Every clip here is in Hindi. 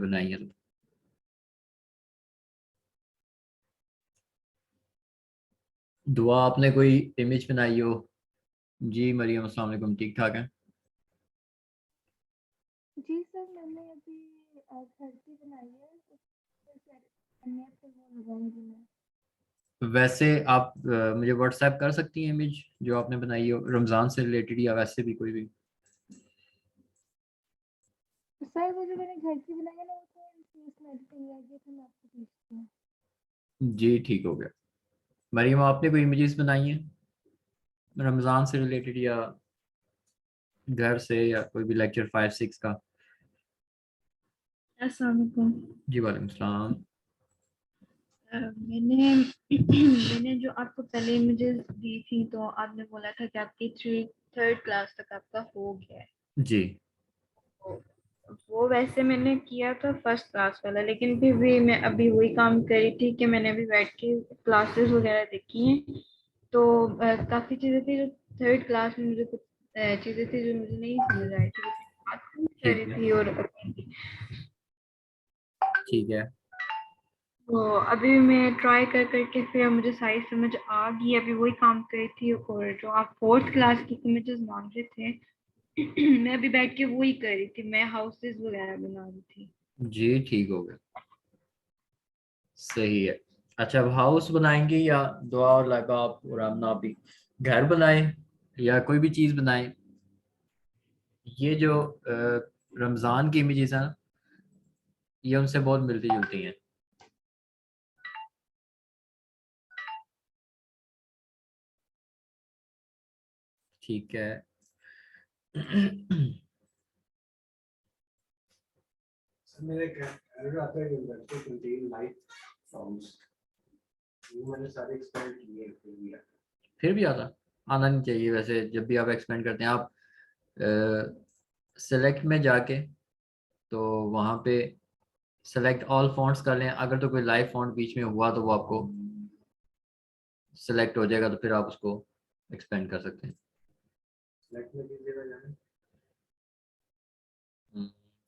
बनाई है। दुआ आपने कोई इमेज बनाई हो? जी मरियम, अस्सलाम वालेकुम, ठीक ठाक है। जी सर, मैंने अभी घर की बनाई है, उसको करने पे वो लगाऊंगी मैं। वैसे आप मुझे व्हाट्सएप कर सकती हैं इमेज जो आपने बनाई हो, रमज़ान से रिलेटेड या वैसे भी कोई भी? सर वो जो मैंने घर की बनाई है ना, वो थोड़ी सी उसमें एडिटिंग रह गई, तो मैं आपको भेजती हूँ। जी ठीक हो गया। मरियम, आपने कोई इमेजेस बनाई हैं रमज़ान से रिलेटेड या घर से, या कोई भी लेक्चर 5-6 का? अस्सलाम वालेकुम। जी वालेकुम सलाम। मैंने मैंने जो आपको पहले इमेजेस दी थी, तो आपने बोला था कि आपकी 3rd क्लास तक आपका हो गया है। जी वो वैसे मैंने किया था 1st क्लास वाला, लेकिन फिर भी मैं अभी वही काम कर रही थी कि मैंने अभी बैठ के क्लासेस वगैरह देखी हैं। तो काफ़ी चीज़ें थी जो 3rd क्लास में मुझे कुछ चीज़ें थी जो मुझे नहीं समझ आई थी, बात कर ठीक रही है। थी और अभी ठीक है। तो अभी मैं ट्राई कर करके फिर मुझे सारी समझ आ गई। अभी वही काम कर रही थी, और जो आप 4th क्लास की इमेजेस मांग रहे थे मैं अभी बैठ के वही कर रही थी, मैं हाउसेस वगैरह बना रही थी। जी ठीक हो गया, सही है। अच्छा, अब हाउस बनाएंगे या दुआ और लगा आप और आमना भी घर बनाएं या कोई भी चीज़ बनाएं? ये जो रमज़ान की इमेजेस हैं ना, ये उनसे बहुत मिलती जुलती हैं। ठीक है। मेरे एरर आता है कि वेक्टर कंटेन लाइट फॉर्म्स, वो मैंने सारे एक्सपेरिमेंट किए हैं, फिर भी आता फिर भी आना नहीं चाहिए। वैसे जब भी आप एक्सपेंड करते हैं, आप सेलेक्ट में जाके, तो वहाँ पे सेलेक्ट ऑल फॉन्ट्स कर लें। अगर तो कोई लाइव फॉन्ट बीच में हुआ तो वो आपको सेलेक्ट हो जाएगा, तो फिर आप उसको एक्सपेंड कर सकते हैं। सेलेक्ट में किस जगह जाना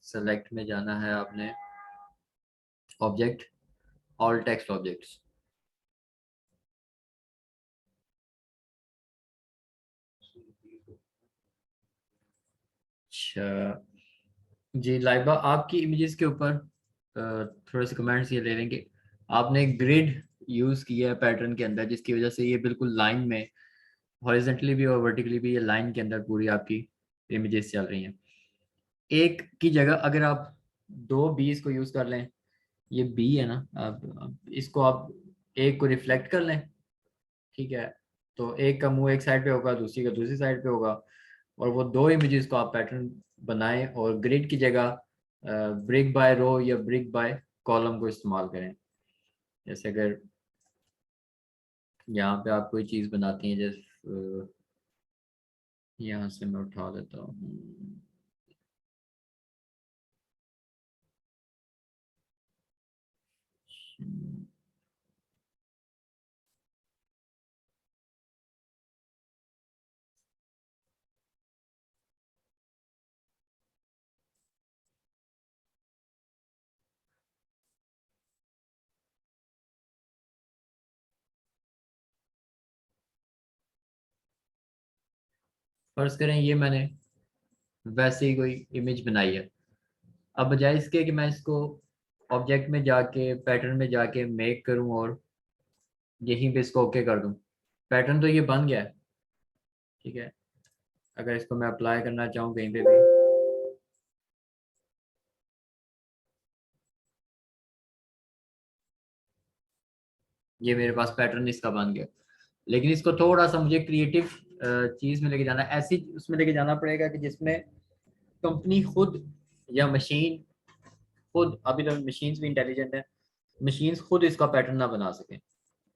सेलेक्ट में जाना है आपने, ऑब्जेक्ट, ऑल टेक्स्ट ऑब्जेक्ट्स। है? अच्छा जी लाइबा, आपकी इमेजेस के ऊपर थोड़े से कमेंट्स ये ले लेंगे। आपने ग्रिड यूज़ किया है पैटर्न के अंदर, जिसकी वजह से ये बिल्कुल लाइन में, हॉरिजेंटली भी और वर्टिकली भी, ये लाइन के अंदर पूरी आपकी इमेजेस चल रही हैं। एक की जगह अगर आप दो बीज को यूज़ कर लें, ये बी है ना, अब इसको आप एक को रिफ्लेक्ट कर लें। ठीक है, तो एक का मुंह एक साइड पे होगा, दूसरी का दूसरी साइड पे होगा, और वो दो इमेजेस को आप पैटर्न बनाएं और ग्रिड की जगह ब्रिक बाय रो या ब्रिक बाय कॉलम को इस्तेमाल करें। जैसे अगर यहाँ पे आप कोई चीज़ बनाती हैं, जैसे यहाँ से मैं उठा लेता हूँ। फर्ज करें ये मैंने वैसे ही कोई इमेज बनाई है। अब बजाय इसके कि मैं इसको ऑब्जेक्ट में जाके पैटर्न में जाके मेक करूं और यहीं पे इसको ओके कर दूं, पैटर्न तो ये बन गया है। ठीक है, अगर इसको मैं अप्लाई करना चाहूँ कहीं पे भी, ये मेरे पास पैटर्न इसका बन गया। लेकिन इसको थोड़ा सा मुझे क्रिएटिव चीज़ में लेके जाना है, ऐसी उसमें लेके जाना पड़ेगा कि जिसमें कंपनी खुद या मशीन खुद, अभी तो मशीन्स भी इंटेलिजेंट है, मशीन्स खुद इसका पैटर्न ना बना सकें।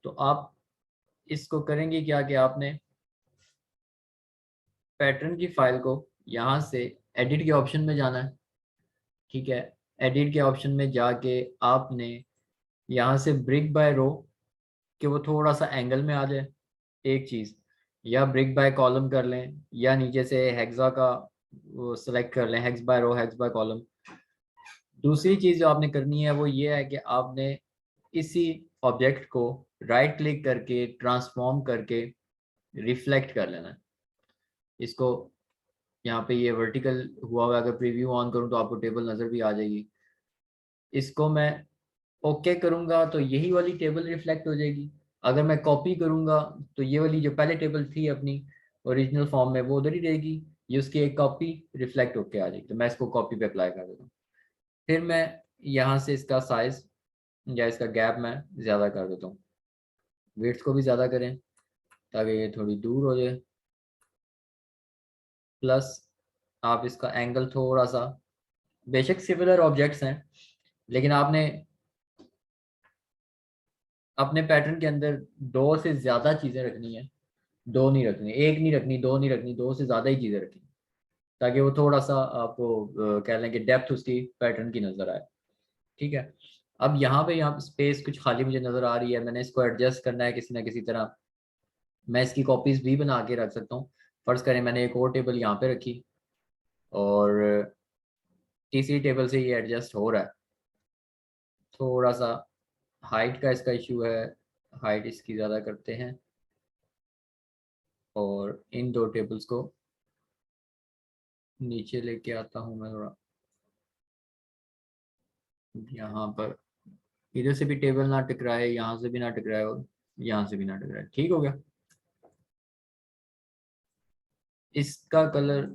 तो आप इसको करेंगे क्या कि आपने पैटर्न की फाइल को यहाँ से एडिट के ऑप्शन में जाना है। ठीक है, एडिट के ऑप्शन में जाके आपने यहाँ से ब्रिक बाय रो, कि वो थोड़ा सा एंगल में आ जाए एक चीज़, या ब्रिक बाय कॉलम कर लें, या नीचे से हेक्सा का वो सेलेक्ट कर लें, hex by row hex by column. दूसरी चीज़ जो आपने करनी है वो ये है कि आपने इसी ऑब्जेक्ट को राइट क्लिक करके ट्रांसफॉर्म करके रिफ्लेक्ट कर लेना है। इसको यहाँ पे ये वर्टिकल हुआ हुआ है, अगर प्रीव्यू ऑन करूँ तो आपको टेबल नज़र भी आ जाएगी। इसको मैं ओके करूँगा तो यही वाली टेबल रिफ्लेक्ट हो जाएगी। अगर मैं कॉपी करूँगा तो ये वाली जो पहले टेबल थी अपनी ओरिजिनल फॉर्म में वो उधर ही रहेगी, ये उसकी एक कॉपी रिफ्लेक्ट होके आ जाएगी। तो मैं इसको कॉपी पे अप्लाई कर देता हूँ। फिर मैं यहाँ से इसका साइज़ या इसका गैप मैं ज़्यादा कर देता हूँ, वेट्स को भी ज़्यादा करें ताकि ये थोड़ी दूर हो जाए। प्लस आप इसका एंगल थोड़ा सा, बेशक सिमिलर ऑब्जेक्ट्स हैं लेकिन आपने अपने पैटर्न के अंदर दो से ज़्यादा चीज़ें रखनी है, दो नहीं रखनी, एक नहीं रखनी, दो नहीं रखनी, दो से ज़्यादा ही चीज़ें रखनी ताकि वो थोड़ा सा आपको कह लें कि डेप्थ उसकी पैटर्न की नज़र आए। ठीक है, अब यहाँ स्पेस कुछ खाली मुझे नज़र आ रही है, मैंने इसको एडजस्ट करना है किसी ना किसी तरह। मैं इसकी कॉपीज़ भी बना के रख सकता हूँ। फ़र्ज़ करें मैंने एक और टेबल यहाँ पे रखी और तीसरी टेबल से ये एडजस्ट हो रहा है। थोड़ा सा हाइट का इसका इशू है, हाइट इसकी ज़्यादा करते हैं और इन दो टेबल्स को नीचे लेके आता हूँ मैं थोड़ा, यहाँ पर इधर से भी टेबल ना टकराए, यहाँ से भी ना टकराए और यहाँ से भी ना टकराए। ठीक हो गया। इसका colour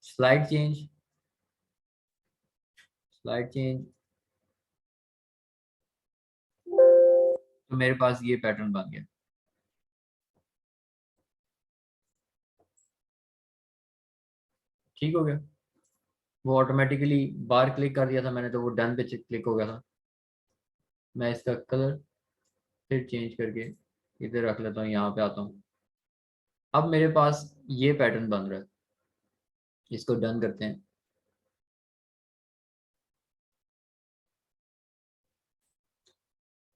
slide change, slide change, तो मेरे पास ये पैटर्न बन गया। ठीक हो गया। वो ऑटोमेटिकली बार क्लिक कर दिया था मैंने तो वो डन पे क्लिक हो गया था। मैं इसका कलर फिर चेंज करके इधर रख लेता हूँ, यहाँ पे आता हूँ। अब मेरे पास ये पैटर्न बन रहा है, इसको डन करते हैं।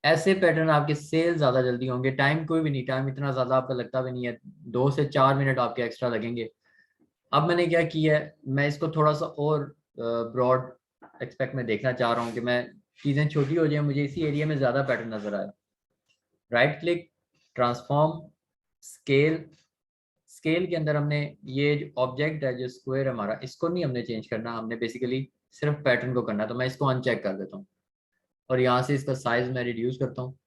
ऐसे पैटर्न आपके सेल ज़्यादा जल्दी होंगे, टाइम कोई भी नहीं, टाइम इतना ज़्यादा आपका लगता भी नहीं है, 2 से 4 मिनट आपके एक्स्ट्रा लगेंगे। अब मैंने क्या किया है, मैं इसको थोड़ा सा और ब्रॉड एक्सपेक्ट में देखना चाह रहा हूँ कि मैं चीज़ें छोटी हो जाए, मुझे इसी एरिया में ज़्यादा पैटर्न नज़र आए। Right click, transform, scale. Scale के अंदर हमने ये जो ऑब्जेक्ट है जो स्क्वायर हमारा, इसको नहीं हमने चेंज करना, हमने बेसिकली सिर्फ पैटर्न को करना है। तो मैं इसको अनचेक कर देता हूँ और यहाँ से इसका साइज मैं रिड्यूस करता हूँ।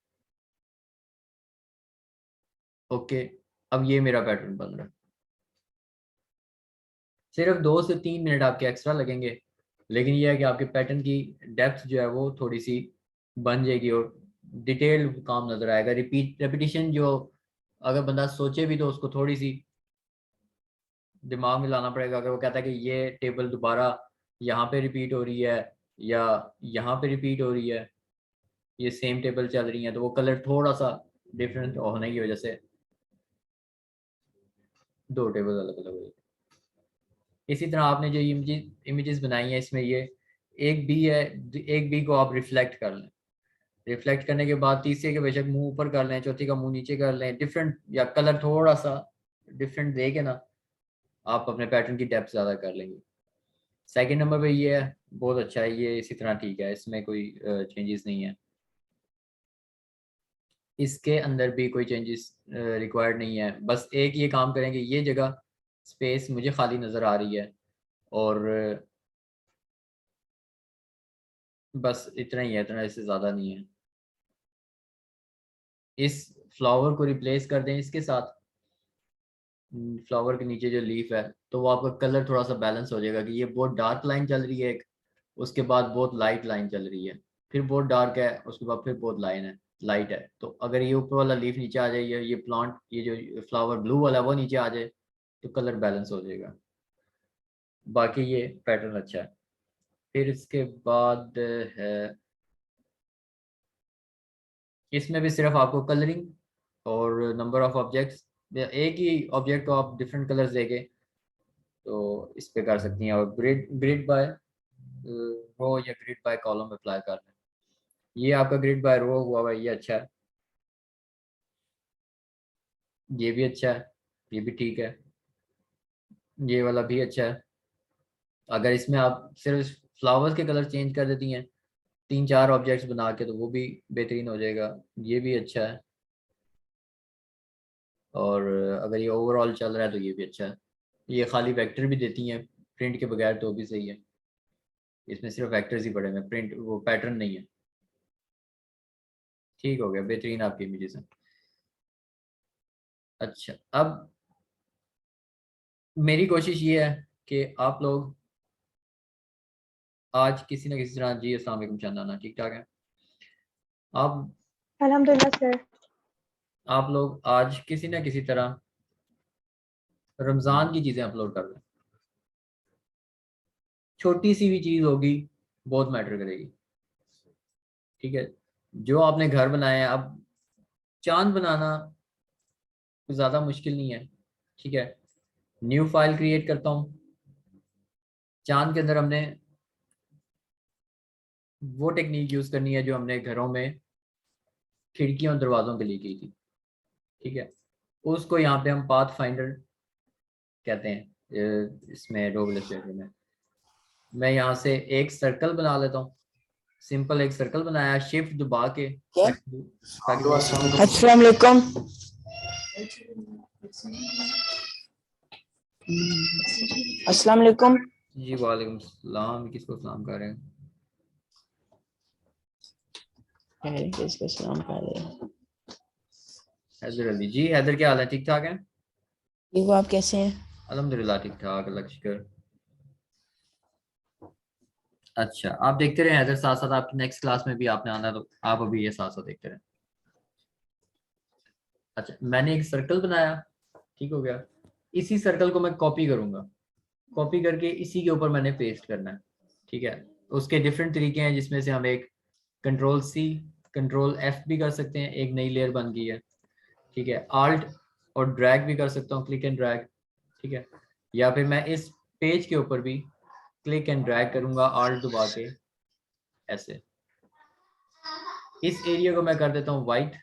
ओके, अब ये मेरा पैटर्न बन रहा है। सिर्फ 2 से 3 मिनट आपके एक्स्ट्रा लगेंगे, लेकिन ये है कि आपके पैटर्न की डेप्थ जो है वो थोड़ी सी बन जाएगी और डिटेल काम नजर आएगा। रेपिटेशन जो अगर बंदा सोचे भी तो उसको थोड़ी सी दिमाग में लाना पड़ेगा। अगर वो कहता है कि ये टेबल दोबारा यहाँ पे रिपीट हो रही है या यहाँ पे रिपीट हो रही है, ये सेम टेबल चल रही है, तो वो कलर थोड़ा सा डिफरेंट होने की वजह से दो टेबल अलग अलग हो जाती है। इसी तरह आपने जो इमेजेस बनाई है इसमें ये एक बी है, एक बी को आप रिफ्लेक्ट कर लें। रिफ्लेक्ट करने के बाद तीसरे के बेशक मुंह ऊपर कर लें, चौथी का मुंह नीचे कर लें, डिफरेंट या कलर थोड़ा सा डिफरेंट दे के ना आप अपने पैटर्न की डेप्थ ज़्यादा कर लेंगे। सेकंड नंबर पे ये है, बहुत अच्छा है ये, इसी तरह ठीक है, इसमें कोई चेंजेस नहीं है। इसके अंदर भी कोई चेंजेस रिक्वायर्ड नहीं है, बस एक ये काम करेंगे, ये जगह स्पेस मुझे खाली नज़र आ रही है और बस इतना ही है, इतना, इससे ज़्यादा नहीं है। इस फ्लावर को रिप्लेस कर दें इसके साथ, फ्लावर के नीचे जो लीफ है, तो वो आपका कलर थोड़ा सा बैलेंस हो जाएगा कि ये बहुत डार्क लाइन चल रही है एक, उसके बाद बहुत लाइट लाइन चल रही है, फिर बहुत डार्क है, उसके बाद फिर बहुत लाइन है, लाइट है। तो अगर ये ऊपर वाला लीफ नीचे आ जाए, ये प्लांट, ये जो फ्लावर ब्लू वाला है वो नीचे आ जाए, तो कलर बैलेंस हो जाएगा। बाकी ये पैटर्न अच्छा है। फिर इसके बाद है, इसमें भी सिर्फ आपको कलरिंग और नंबर ऑफ ऑब्जेक्ट्स, एक ही ऑब्जेक्ट को आप डिफरेंट कलर्स देके तो इस पे कर सकती हैं। और ग्रिड ग्रिड बाय रो या ग्रिड बाय कॉलम अप्लाई कर लें। ये आपका ग्रिड बाय रो हुआ हुआ है, ये अच्छा है, ये भी अच्छा है, ये भी ठीक है, ये वाला भी अच्छा है। अगर इसमें आप सिर्फ फ्लावर्स के कलर चेंज कर देती हैं 3-4 ऑब्जेक्ट्स बना के, तो वो भी बेहतरीन हो जाएगा, ये भी अच्छा है। और अगर ये ओवरऑल चल रहा है तो ये भी अच्छा है। ये खाली वेक्टर भी देती हैं प्रिंट के बगैर, तो भी सही है। इसमें सिर्फ वेक्टर्स ही पड़े हैं, प्रिंट वो पैटर्न नहीं है। ठीक हो गया, बेहतरीन आपकी इमेजेस हैं। अच्छा, अब मेरी कोशिश ये है कि आप लोग आज किसी ना किसी तरह, जी अस्सलाम वालेकुम चंदाना, ठीक ठाक है आप? अल्हम्दुलिल्लाह सर। आप लोग आज किसी ना किसी तरह रमज़ान की चीज़ें अपलोड कर दें। छोटी सी भी चीज़ होगी, बहुत मैटर करेगी। ठीक है, जो आपने घर बनाया है, अब चांद बनाना कुछ ज़्यादा मुश्किल नहीं है। ठीक है, न्यू फाइल क्रिएट करता हूँ। चांद के अंदर हमने वो टेक्निक यूज़ करनी है जो हमने घरों में खिड़कियों और दरवाज़ों के लिए की थी। ठीक है, उसको यहाँ पे हम पाथ फाइंडर कहते हैं इसमें एडोब इलस्ट्रेटर में। मैं यहाँ से एक सर्कल बना लेता हूँ, सिंपल एक सर्कल बनाया, शिफ्ट दबा के, ताकि अस्सलाम वालेकुम। अस्सलाम वालेकुम। जी वालेकुम सलाम। किसको सलाम कर रहे हैं? किसको सलाम कर रहे हैं? हैदर अली जी। हैदर, क्या हाल है? ठीक ठाक है? ठीक हो, आप कैसे हैं? अल्हम्दुलिल्लाह ठीक ठाक, अल्लाह का शुक्र। अच्छा, आप देखते रहे हैदर, साथ साथ आपकी नेक्स्ट क्लास में भी आपने आना, तो आप अभी ये साथ साथ देखते रहे। अच्छा, मैंने एक सर्कल बनाया, ठीक हो गया। इसी सर्कल को मैं कॉपी करूंगा, कॉपी करके इसी के ऊपर मैंने पेस्ट करना है। ठीक है, उसके डिफरेंट तरीके हैं, जिसमें से हम एक Ctrl+C Ctrl+F भी कर सकते हैं, एक नई लेयर बन गई है। ठीक है, आल्ट और ड्रैग भी कर सकता हूँ, क्लिक एंड ड्रैग। ठीक है, या फिर मैं इस पेज के ऊपर भी क्लिक एंड ड्रैग करूंगा, आल्ट दबा के ऐसे। इस एरिया को मैं कर देता हूँ वाइट,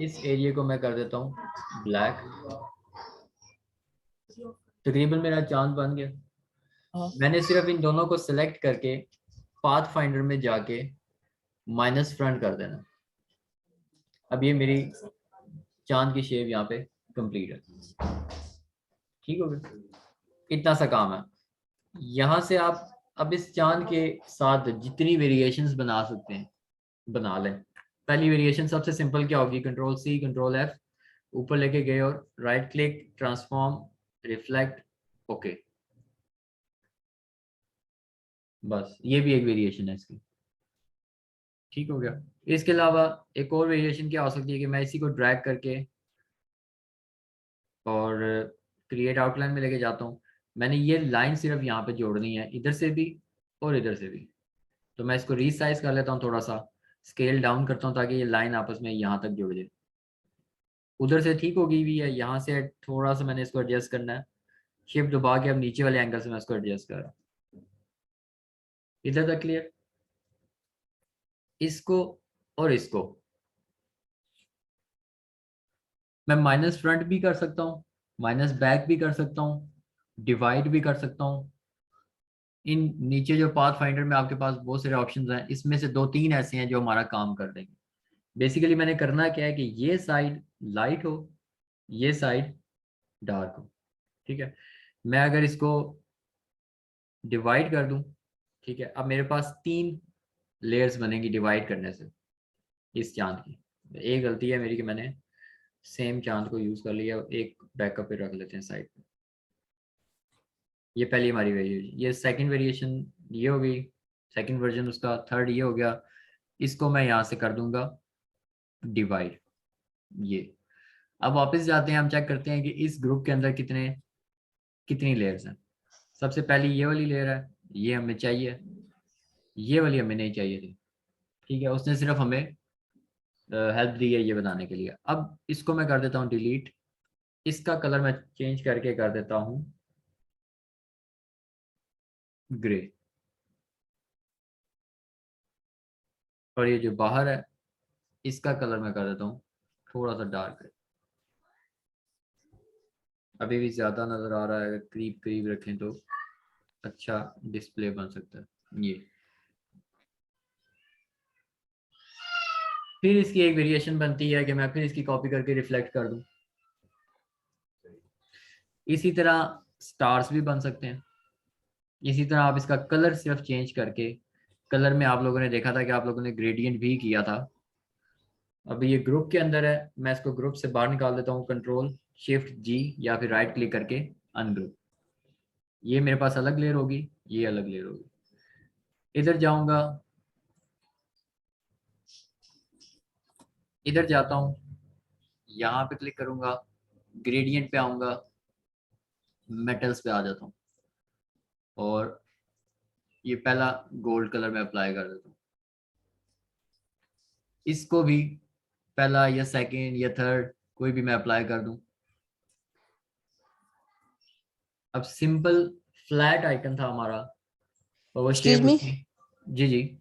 इस एरिया को मैं कर देता हूँ ब्लैक। तकरीबन मेरा चांद बन गया। मैंने सिर्फ इन दोनों को सिलेक्ट करके पाथ फाइंडर में जाके माइनस फ्रंट कर देना। अब ये मेरी चांद की शेप यहाँ पे कंप्लीट है। ठीक हो गया, इतना सा काम है। यहाँ से आप अब इस चांद के साथ जितनी वेरिएशंस बना सकते हैं बना लें। पहली वेरिएशन सबसे सिंपल क्या होगी? Ctrl+C Ctrl+F, ऊपर लेके गए और right click, transform, reflect, okay. बस ये भी एक वेरिएशन है इसकी। ठीक हो गया। इसके अलावा एक और वेरिएशन क्या हो सकती है कि मैं इसी को ड्रैग करके और क्रिएट आउटलाइन में लेके जाता हूँ। मैंने ये लाइन सिर्फ यहाँ पे जोड़नी है, इधर से भी और इधर से भी। तो मैं इसको रीसाइज कर लेता हूँ, थोड़ा सा स्केल डाउन करता हूँ, ताकि ये लाइन आपस में यहाँ तक जुड़ जाए। उधर से ठीक हो गई हुई है, यहाँ से थोड़ा सा मैंने इसको एडजस्ट करना है, शिफ्ट दबा के अब नीचे वाले एंगल से मैं इसको एडजस्ट कर रहा हूँ। इधर तक क्लियर? इसको और इसको मैं माइनस फ्रंट भी कर सकता हूँ, माइनस बैक भी कर सकता हूँ, डिवाइड भी कर सकता हूँ। इन नीचे जो पाथ फाइंडर में आपके पास बहुत सारे ऑप्शंस हैं, इसमें से 2-3 ऐसे हैं जो हमारा काम कर देंगे। बेसिकली मैंने करना क्या है कि ये साइड लाइट हो, ये साइड डार्क हो। ठीक है, मैं अगर इसको डिवाइड कर दूं, ठीक है, अब मेरे पास 3 लेयर्स बनेंगी डिवाइड करने से इस चांद की। एक गलती है मेरी कि मैंने सेम चांद को यूज कर लिया, एक बैकअप पे रख लेते हैं साइड पे। ये पहली हमारी वेरिएशन, ये सेकंड वेरिएशन ये हो गई, सेकंड वर्जन उसका। थर्ड ये हो गया, इसको मैं यहाँ से कर दूंगा डिवाइड। ये अब वापस जाते हैं, हम चेक करते हैं कि इस ग्रुप के अंदर कितनी लेयर्स हैं। सबसे पहली ये वाली लेयर है, ये हमें चाहिए, ये वाली हमें नहीं चाहिए थी। ठीक है, उसने सिर्फ हमें हेल्प दी है ये बनाने के लिए। अब इसको मैं कर देता हूँ डिलीट, इसका कलर मैं चेंज करके कर देता हूँ ग्रे, और ये जो बाहर है इसका कलर मैं कर देता हूँ थोड़ा सा डार्क। अभी भी ज्यादा नजर आ रहा है, अगर करीब करीब रखें तो अच्छा डिस्प्ले बन सकता है ये। फिर इसकी एक वेरिएशन बनती है कि मैं फिर इसकी कॉपी करके रिफ्लेक्ट कर दूं। इसी तरह स्टार्स भी बन सकते हैं। इसी तरह आप इसका कलर सिर्फ चेंज करके, कलर में आप लोगों ने देखा था कि आप लोगों ने ग्रेडियंट भी किया था। अभी ये ग्रुप के अंदर है, मैं इसको ग्रुप से बाहर निकाल देता हूँ, कंट्रोल शिफ्ट जी या फिर राइट क्लिक करके अनग्रुप। ये मेरे पास अलग लेयर होगी, ये अलग लेयर होगी। इधर जाऊंगा, इधर जाता हूँ, यहाँ पे क्लिक करूंगा, ग्रेडियंट पे आऊंगा, मेटल्स पे आ जाता हूँ और ये पहला गोल्ड कलर में अप्लाई कर देता हूँ। इसको भी पहला या सेकंड या थर्ड कोई भी मैं अप्लाई कर दूं। अब सिंपल फ्लैट आइकन था हमारा और वो एक्सक्यूज शेप मी, उसकी। जी जी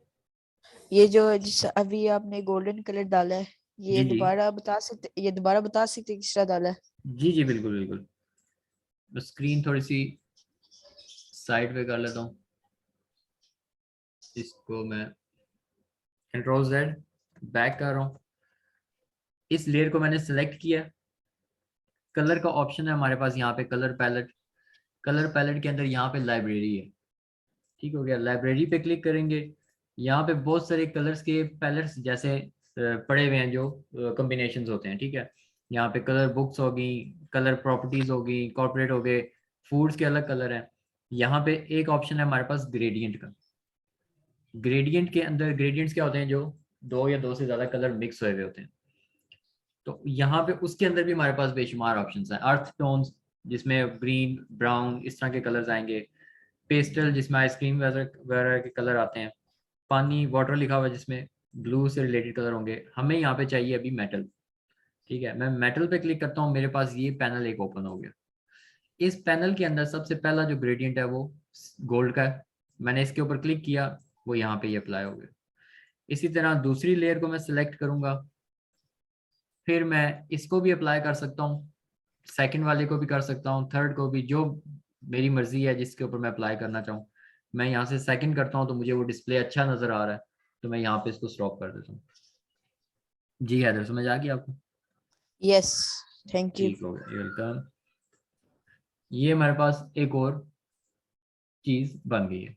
ये जो जिस अभी आपने गोल्डन कलर डाला है, जी जी ये दोबारा बता सकते किस तरह डाला है? जी जी बिल्कुल बिल्कुल। स्क्रीन थोड़ी सी साइड पे कर लेता हूँ, इसको मैं कंट्रोल जेड बैक कर रहा हूँ। इस लेयर को मैंने सेलेक्ट किया। कलर का ऑप्शन है हमारे पास यहाँ पे, कलर पैलेट। कलर पैलेट के अंदर यहाँ पे लाइब्रेरी है। ठीक हो गया, लाइब्रेरी पे क्लिक करेंगे। यहाँ पे बहुत सारे कलर्स के पैलेट्स जैसे पड़े हुए हैं जो कॉम्बिनेशंस होते हैं। ठीक है, यहाँ पे कलर बुक्स होगी, कलर प्रॉपर्टीज होगी, कॉर्पोरेट हो गए, फूड्स के अलग कलर हैं। यहाँ पे एक ऑप्शन है हमारे पास ग्रेडियंट का। ग्रेडियंट के अंदर ग्रेडियंट्स क्या होते हैं, जो दो या दो से ज्यादा कलर मिक्स हुए हुए होते हैं। तो यहाँ पे उसके अंदर भी हमारे पास बेशुमार ऑप्शंस हैं। अर्थ टोन्स जिसमें ग्रीन ब्राउन इस तरह के कलर्स आएंगे, पेस्टल जिसमें आइसक्रीम वगैरह के कलर आते हैं, पानी वाटर लिखा हुआ है जिसमें ब्लू से रिलेटेड कलर होंगे। हमें यहाँ पे चाहिए अभी मेटल। ठीक है, मैं मेटल पे क्लिक करता हूँ, मेरे पास ये पैनल एक ओपन हो गया। इस पैनल के अंदर सबसे पहला जो ग्रेडियंट है वो गोल्ड का है। मैंने इसके ऊपर क्लिक किया, वो यहाँ पे ये अप्लाई हो गया। इसी तरह दूसरी लेयर को मैं सिलेक्ट करूंगा, फिर मैं इसको भी अप्लाई कर सकता हूँ, सेकंड वाले को भी कर सकता हूँ, थर्ड को भी, जो मेरी मर्जी है जिसके ऊपर मैं अप्लाई करना चाहूँ। मैं यहाँ से सेकंड करता हूँ तो मुझे वो डिस्प्ले अच्छा नजर आ रहा है, तो मैं यहाँ पे इसको स्टॉप कर देता हूँ। जी हैदर, समझ आ गया आपको? Yes, thank you. ठीक हो गया, वेलकम। ये हमारे पास एक और चीज बन गई है।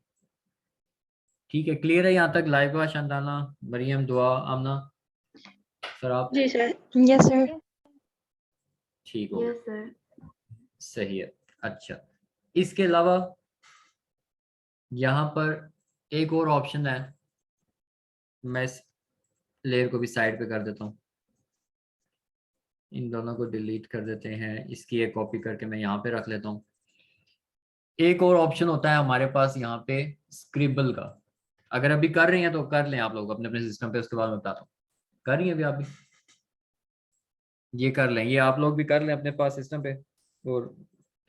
ठीक है, क्लियर है यहाँ तक? लाइबा, शांताना, मरियम, दुआ, आमना, सर आप? जी सर। Yes sir. ठीक हो गया, यस सर। सही है। अच्छा, इसके अलावा यहाँ पर एक और ऑप्शन है, मैं इस लेयर को भी साइड पे कर देता हूँ, इन दोनों को डिलीट कर देते हैं, इसकी एक कॉपी करके मैं यहाँ पे रख लेता हूँ। एक और ऑप्शन होता है हमारे पास यहाँ पे स्क्रिबल का। अगर अभी कर रही हैं तो कर लें आप लोग अपने अपने सिस्टम पे, उसके बाद मैं बताता हूँ। कर रही हैं अभी आप भी? ये कर लें, ये आप लोग भी कर लें अपने पास सिस्टम पे, और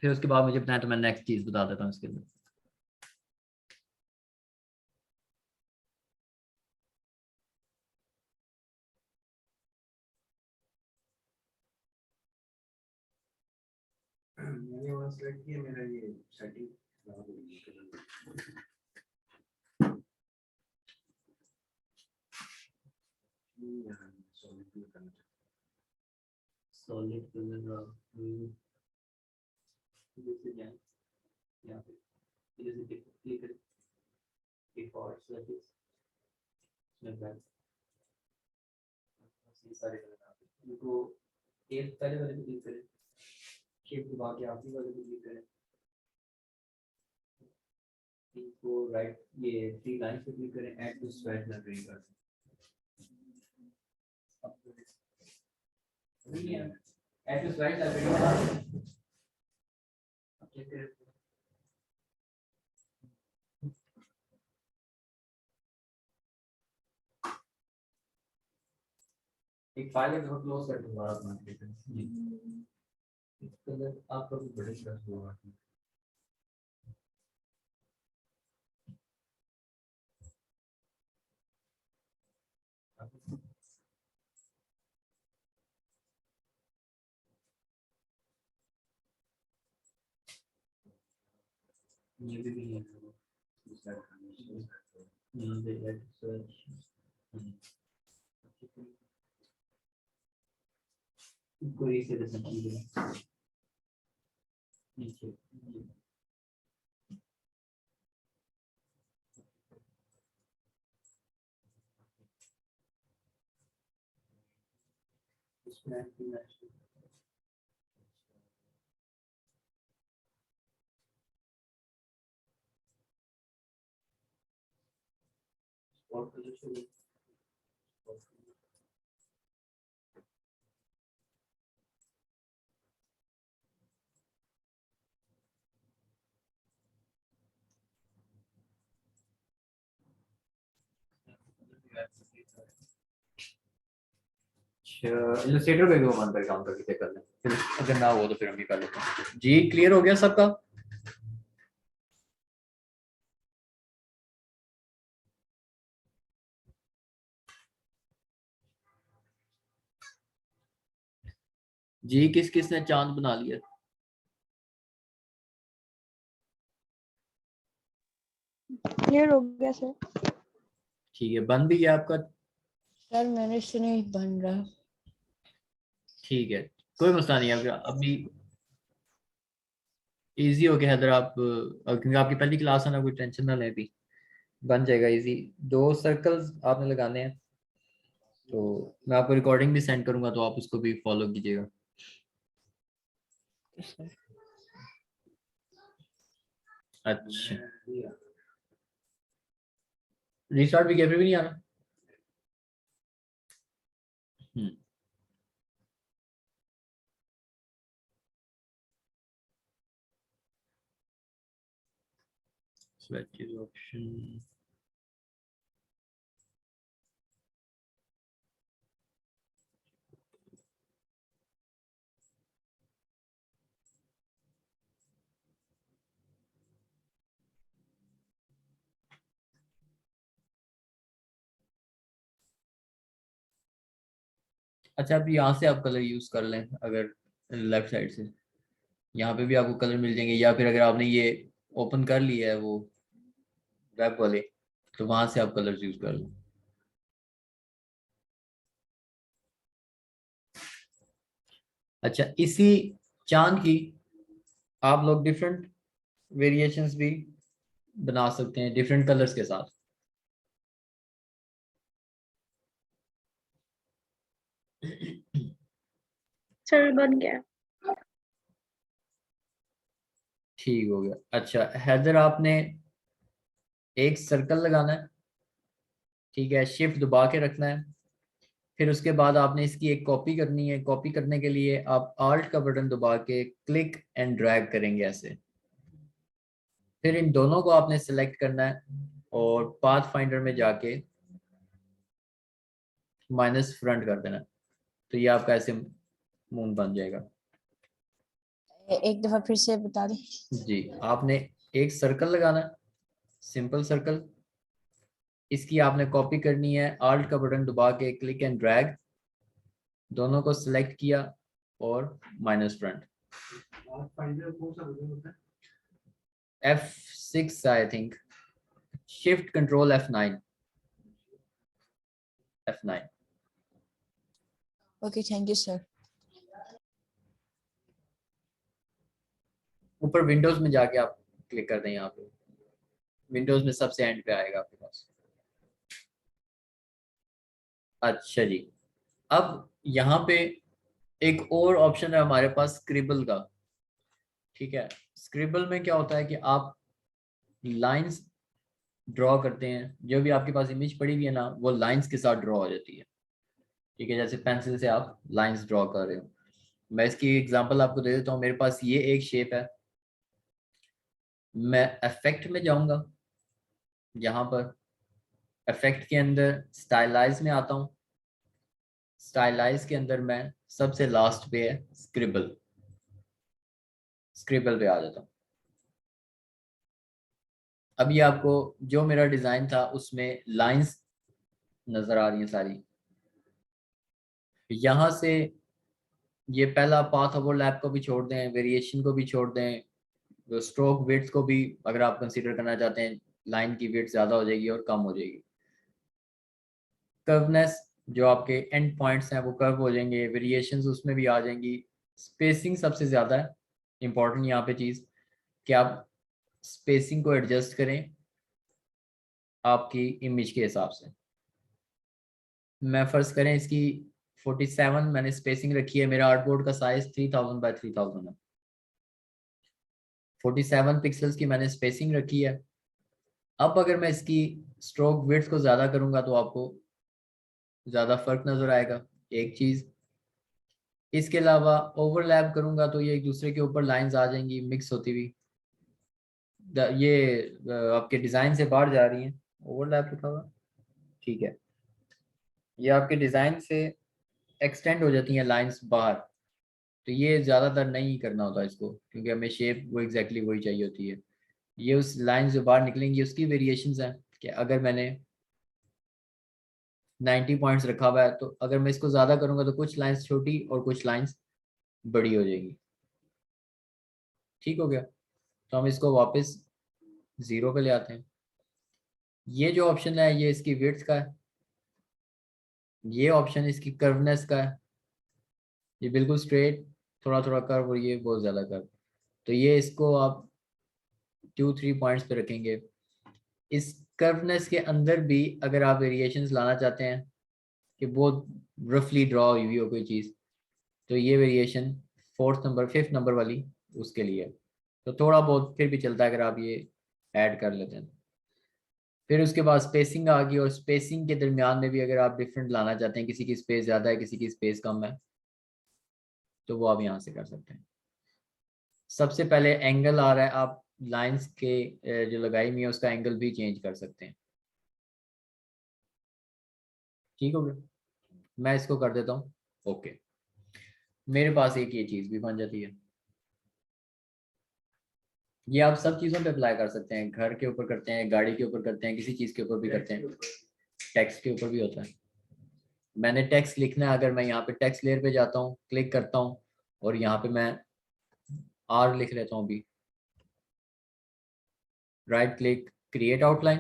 फिर उसके बाद मुझे बताएं तो मैं नेक्स्ट चीज बता देता हूँ इसके लिए। मैंने वहाँ सेलेक्ट किया, मेरा ये सेटिंग खराब हो गई यहाँ सॉलिड में करना चाहता सॉलिड कलर यहाँ पे इधर से क्लिक करें, डिफॉल्ट सेटिंग्स में बैक ये सारे कलर आते हैं, इनको एक पहले वाले पे क्लिक करें, शेप दबा के आखिरी वाले पे क्लिक करें, इनको राइट ये थ्री लाइन पे क्लिक करें, ऐड टू स्वेट लाइब्रेरी कर दें। ऐड टू स्वेट लाइब्रेरी अब चेक करें। एक फाइल है जो क्लोज कर दूंगा आप मान लीजिए जी, इसके अंदर आपका भी बड़े कर दूंगा। ये भी है यहाँ पे एड सर्च कोई से नीचे और इलस्ट्रेटर पे भी वो मन पर काम करके चेक कर लें, फिर अगर ना हो तो फिर हम ये कर लेते हैं। जी क्लियर हो गया सबका? जी किस किस ने चांद बना लिया? क्लियर हो गया सर। ठीक है, बन भी गया आपका? सर मैंने से नहीं बन रहा। ठीक है, कोई मसला नहीं है। अभी इजी हो गया हैदर, आप क्योंकि आपकी पहली क्लास है ना, कोई टेंशन ना लें, अभी बन जाएगा इजी। 2 सर्कल्स आपने लगाने हैं, तो मैं आपको रिकॉर्डिंग भी सेंड करूंगा, तो आप उसको भी फॉलो कीजिएगा। अच्छा, रीस्टार्ट भी किया फिर भी नहीं आ रहा? हम्म, switches option। अच्छा, अब यहाँ से आप कलर यूज कर लें, अगर लेफ्ट साइड से यहाँ पे भी आपको कलर मिल जाएंगे, या फिर अगर आपने ये ओपन कर लिया है वो वेब वाले, तो वहां से आप कलर्स यूज कर लें। अच्छा, इसी चांद की आप लोग डिफरेंट वेरिएशंस भी बना सकते हैं डिफरेंट कलर्स के साथ। सर बन गया। ठीक हो गया। अच्छा हैदर, आपने एक सर्कल लगाना है, ठीक है, शिफ्ट दबा के रखना है। फिर उसके बाद आपने इसकी एक कॉपी करनी है। कॉपी करने के लिए आप आल्ट का बटन दबा के क्लिक एंड ड्रैग करेंगे ऐसे। फिर इन दोनों को आपने सेलेक्ट करना है और पाथ फाइंडर में जाके माइनस फ्रंट कर देना है, तो ये आपका ऐसे मून बन जाएगा। एक दफा फिर से बता दें। जी, आपने एक सर्कल लगाना है, सिंपल सर्कल। इसकी आपने कॉपी करनी है, आल्ट का बटन दबा के क्लिक एंड ड्रैग, दोनों को सिलेक्ट किया और minus front. F6 I think, shift control F9। F9। Okay thank you sir. ऊपर विंडोज में जाके आप क्लिक कर दें, यहाँ पे विंडोज में सबसे एंड पे आएगा आपके पास। अच्छा जी, अब यहाँ पे एक और ऑप्शन है हमारे पास, स्क्रिबल का। ठीक है, स्क्रिबल में क्या होता है कि आप लाइंस ड्रॉ करते हैं, जो भी आपके पास इमेज पड़ी हुई है ना, वो लाइंस के साथ ड्रॉ हो जाती है। ठीक है, जैसे पेंसिल से आप लाइंस ड्रॉ कर रहे हो। मैं इसकी एग्जांपल आपको दे देता हूँ। मेरे पास ये एक शेप है, मैं इफेक्ट में जाऊंगा, यहाँ पर इफेक्ट के अंदर स्टाइलाइज में आता हूँ। स्टाइलाइज के अंदर मैं सबसे लास्ट पे है स्क्रिबल, स्क्रिबल पे आ जाता हूँ। अब ये आपको जो मेरा डिजाइन था उसमें लाइंस नजर आ रही हैं सारी। यहाँ से ये पहला पाथ ओवरलैप को भी छोड़ दें, वेरिएशन को भी छोड़ दें, स्ट्रोक विड्थ को भी अगर आप कंसीडर करना चाहते हैं, लाइन की विड्थ ज़्यादा हो जाएगी और कम हो जाएगी। कर्वनेस, जो आपके एंड पॉइंट्स हैं वो कर्व हो जाएंगे, वेरिएशंस उसमें भी आ जाएंगी। स्पेसिंग सबसे ज़्यादा है इंपॉर्टेंट यहाँ पे चीज़, कि आप स्पेसिंग को एडजस्ट करें आपकी इमेज के हिसाब से। मैं फ़र्ज़ करें इसकी 47 मैंने स्पेसिंग रखी है, मेरा आर्टबोर्ड का साइज़ 3000 बाय 3000 है, 47 पिक्सल्स की मैंने स्पेसिंग रखी है। अब अगर मैं इसकी स्ट्रोक विड्थ को ज़्यादा करूँगा तो आपको ज़्यादा फ़र्क नज़र आएगा, एक चीज़। इसके अलावा ओवरलैप करूँगा तो ये एक दूसरे के ऊपर लाइंस आ जाएंगी मिक्स होती हुई। ये आपके डिज़ाइन से बाहर जा रही हैं, ओवरलैप लिखा हुआ, ठीक है। ये आपके डिज़ाइन से एक्सटेंड हो जाती हैं लाइंस बाहर, तो ये ज़्यादातर नहीं करना होता इसको, क्योंकि हमें शेप वो एग्जैक्टली वही चाहिए होती है। ये उस लाइन जो बाहर निकलेंगी उसकी वेरिएशंस हैं, कि अगर मैंने 90 पॉइंट्स रखा हुआ है तो अगर मैं इसको ज़्यादा करूँगा तो कुछ लाइंस छोटी और कुछ लाइंस बड़ी हो जाएगी। ठीक हो गया, तो हम इसको वापस 0 पे ले आते हैं। ये जो ऑप्शन है ये इसकी विड्थ का है, ये ऑप्शन इसकी कर्वनेस का है, ये बिल्कुल स्ट्रेट, थोड़ा थोड़ा कर्व और ये बहुत ज़्यादा कर्व। तो ये इसको आप 2-3 पॉइंट्स पे रखेंगे। इस कर्वनेस के अंदर भी अगर आप वेरिएशंस लाना चाहते हैं कि बहुत रफली ड्रॉ हुई हो कोई चीज़, तो ये वेरिएशन 5th नंबर वाली उसके लिए, तो थोड़ा बहुत फिर भी चलता है अगर आप ये ऐड कर लेते हैं। फिर उसके बाद स्पेसिंग आ गई, और स्पेसिंग के दरमियान में भी अगर आप डिफरेंट लाना चाहते हैं, किसी की स्पेस ज़्यादा है किसी की स्पेस कम है, तो वो आप यहाँ से कर सकते हैं। सबसे पहले एंगल आ रहा है, आप लाइंस के जो लगाई हुई है उसका एंगल भी चेंज कर सकते हैं। ठीक हो गया, मैं इसको कर देता हूँ ओके। मेरे पास एक ये चीज़ भी बन जाती है। ये आप सब चीज़ों पे अप्लाई कर सकते हैं, घर के ऊपर करते हैं, गाड़ी के ऊपर करते हैं, किसी चीज़ के ऊपर भी करते हैं, टेक्स्ट के ऊपर भी होता है। मैंने टेक्स्ट लिखना है, अगर मैं यहाँ पे टेक्स्ट लेयर पे जाता हूँ, क्लिक करता हूँ और यहाँ पे मैं आर लिख लेता हूँ अभी, right click, create outline.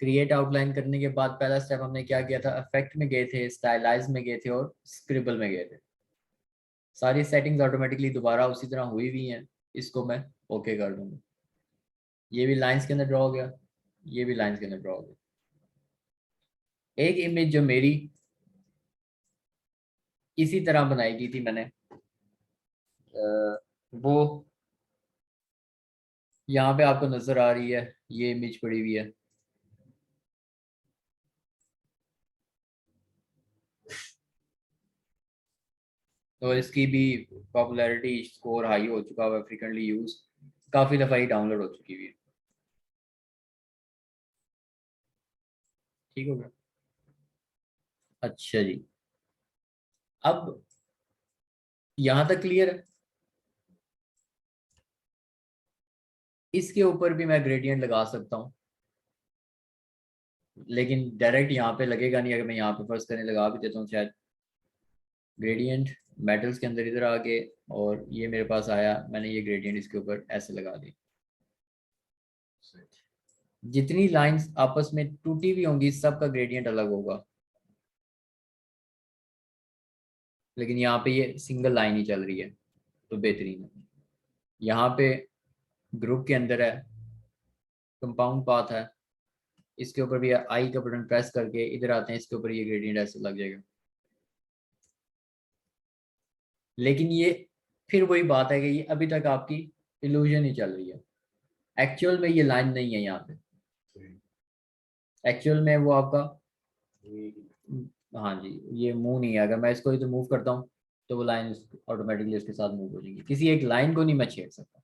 Create outline करने के बाद पहला स्टेप हमने क्या किया था, इफेक्ट में गए थे, स्टाइलाइज में गए थे और स्क्रिबल में गए थे। सारी सेटिंग्स ऑटोमेटिकली दोबारा उसी तरह हुई हुई हैं, इसको मैं ओके कर दूंगा। ये भी लाइंस के अंदर ड्रॉ हो गया, ये भी लाइंस के अंदर ड्रॉ हो गया। एक इमेज जो मेरी इसी तरह बनाई गई थी मैंने, वो यहाँ पे आपको नजर आ रही है, ये इमेज पड़ी हुई है। तो इसकी भी पॉपुलैरिटी स्कोर हाई हो चुका है, फ्रिक्वेंटली यूज, काफ़ी दफ़ा ही डाउनलोड हो चुकी हुई है। ठीक हो गया, अच्छा जी, अब यहाँ तक क्लियर है। इसके ऊपर भी मैं ग्रेडियंट लगा सकता हूँ, लेकिन डायरेक्ट यहाँ पे लगेगा नहीं। अगर मैं यहाँ पे फर्स्ट करने लगा भी देता हूँ शायद, ग्रेडियंट मेटल्स के अंदर इधर आके, और ये मेरे पास आया, मैंने ये ग्रेडियंट इसके ऊपर ऐसे लगा दी। जितनी लाइंस आपस में टूटी हुई होंगी सबका ग्रेडियंट अलग होगा, लेकिन यहाँ पे ये सिंगल लाइन ही चल रही है तो बेहतरीन है। यहाँ पे ग्रुप के अंदर है, कंपाउंड पाथ है, इसके ऊपर भी आई का बटन प्रेस करके इधर आते हैं, इसके ऊपर ये ग्रेडियंट ऐसे लग जाएगा। लेकिन ये फिर वही बात है कि ये अभी तक आपकी इल्यूजन ही चल रही है, एक्चुअल में ये लाइन नहीं है यहाँ पे। एक्चुअल में वो आपका, हाँ जी, ये मूव नहीं है। अगर मैं इसको इधर मूव करता हूँ तो वो लाइन ऑटोमेटिकली उसके साथ मूव हो जाएगी। किसी एक लाइन को नहीं मैं छेड़ सकता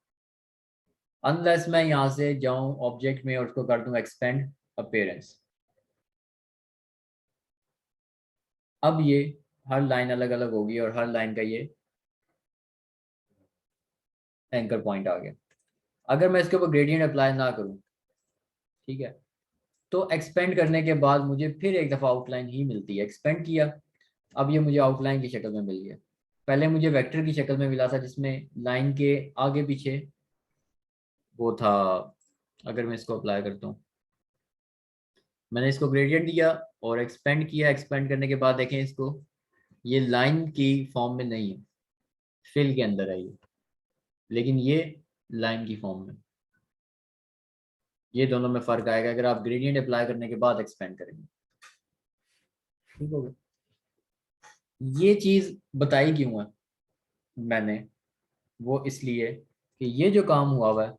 अनलेस मैं यहाँ से जाऊँ ऑब्जेक्ट में और उसको कर दूँ एक्सपेंड अपीयरेंस। अब ये हर लाइन अलग अलग होगी और हर लाइन का ये एंकर पॉइंट आ गया। अगर मैं इसके ऊपर ग्रेडियंट अप्लाई ना करूँ, ठीक है, तो एक्सपेंड करने के बाद मुझे फिर एक दफ़ा आउटलाइन ही मिलती है। एक्सपेंड किया, अब ये मुझे आउटलाइन की शक्ल में मिल गया। पहले मुझे वेक्टर की शक्ल में मिला था जिसमें लाइन के आगे पीछे वो था। अगर मैं इसको अप्लाई करता हूँ, मैंने इसको ग्रेडियंट दिया और एक्सपेंड किया। एक्सपेंड करने के बाद देखें इसको, ये लाइन की फॉर्म में नहीं है, फिल के अंदर है ये, लेकिन ये लाइन की फॉर्म में। ये दोनों में फर्क आएगा अगर आप ग्रेडियंट अप्लाई करने के बाद एक्सपेंड करेंगे। ठीक हो गया। ये चीज बताई क्यों है मैंने, वो इसलिए कि ये जो काम हुआ हुआ है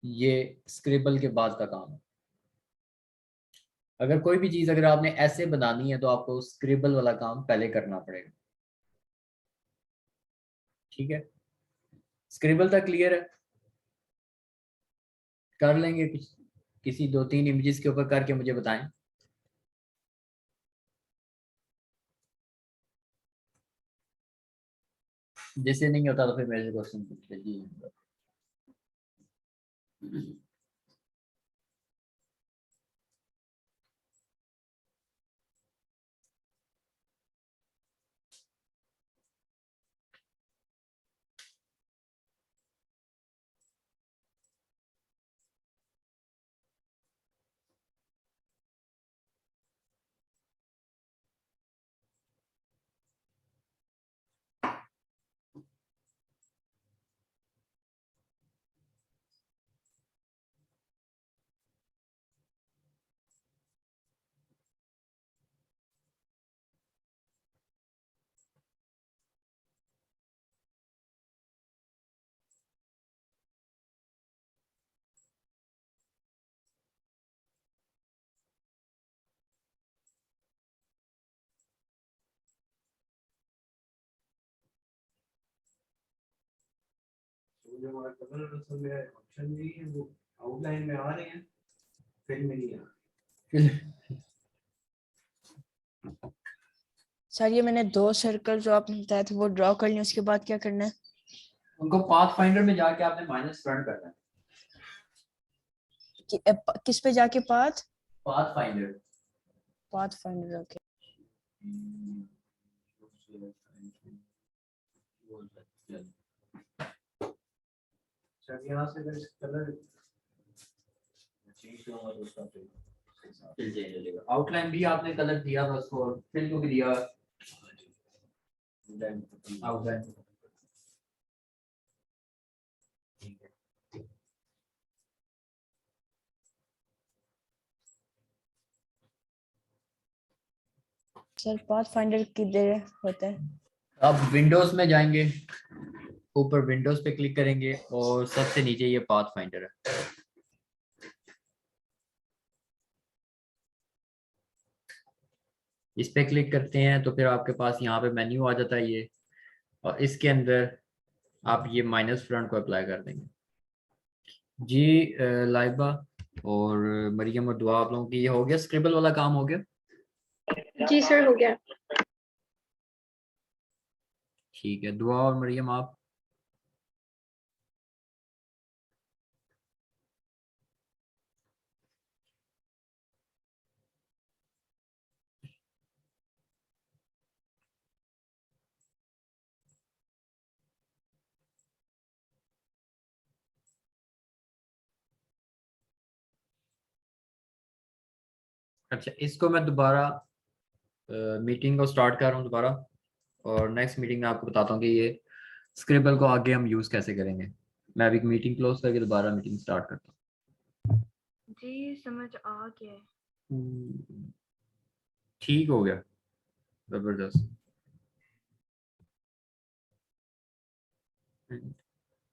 ये स्क्रिबल के बाद का काम है। अगर कोई भी चीज अगर आपने ऐसे बनानी है तो आपको स्क्रिबल वाला काम पहले करना पड़ेगा। ठीक है, स्क्रिबल तक क्लियर है? कर लेंगे कुछ, किसी 2-3 इमेजेस के ऊपर करके मुझे बताएं। जैसे नहीं होता तो फिर मेरे से क्वेश्चन पूछ लीजिए। तो जो हमारा कलर असल में ऑप्शन नहीं है, वो आउटलाइन में आ रहे हैं, फिल में नहीं आ रहे। सर ये मैंने 2 सर्कल जो आपने बताया था वो ड्रॉ कर लिए, उसके बाद क्या करना है? उनको पाथ फाइंडर में जाके आपने माइनस फ्रंट करना है। किस पे जाके path path finder. Finder? Okay. Sir यहाँ से अगर कलर चेंज करूँगा तो उसका फिल चेंज हो जाएगा। आउटलाइन भी आपने कलर दिया था उसको, और फिल को भी दिया आउटलाइन। सर पाथ फाइंडर किधर होता है? अब विंडोज में जाएंगे, ऊपर विंडोज पे क्लिक करेंगे और सबसे नीचे ये पाथ फाइंडर है। इस पे क्लिक करते हैं तो फिर आपके पास यहाँ पे मेन्यू आ जाता है ये, और इसके अंदर आप ये माइनस फ्रंट को अप्लाई कर देंगे। जी लाइबा और मरियम और दुआ, आप लोगों की ये हो गया, स्क्रिबल वाला काम हो गया? जी सर, हो गया। ठीक है, दुआ और मरियम आप। अच्छा, इसको मैं दोबारा मीटिंग को स्टार्ट कर रहा हूँ दोबारा, और नेक्स्ट मीटिंग में आपको बताता हूँ कि ये स्क्रिबल को आगे हम यूज़ कैसे करेंगे। मैं अभी मीटिंग क्लोज करके दोबारा मीटिंग स्टार्ट करता जी समझ आ गया। हूँ। ठीक हो गया, जबरदस्त।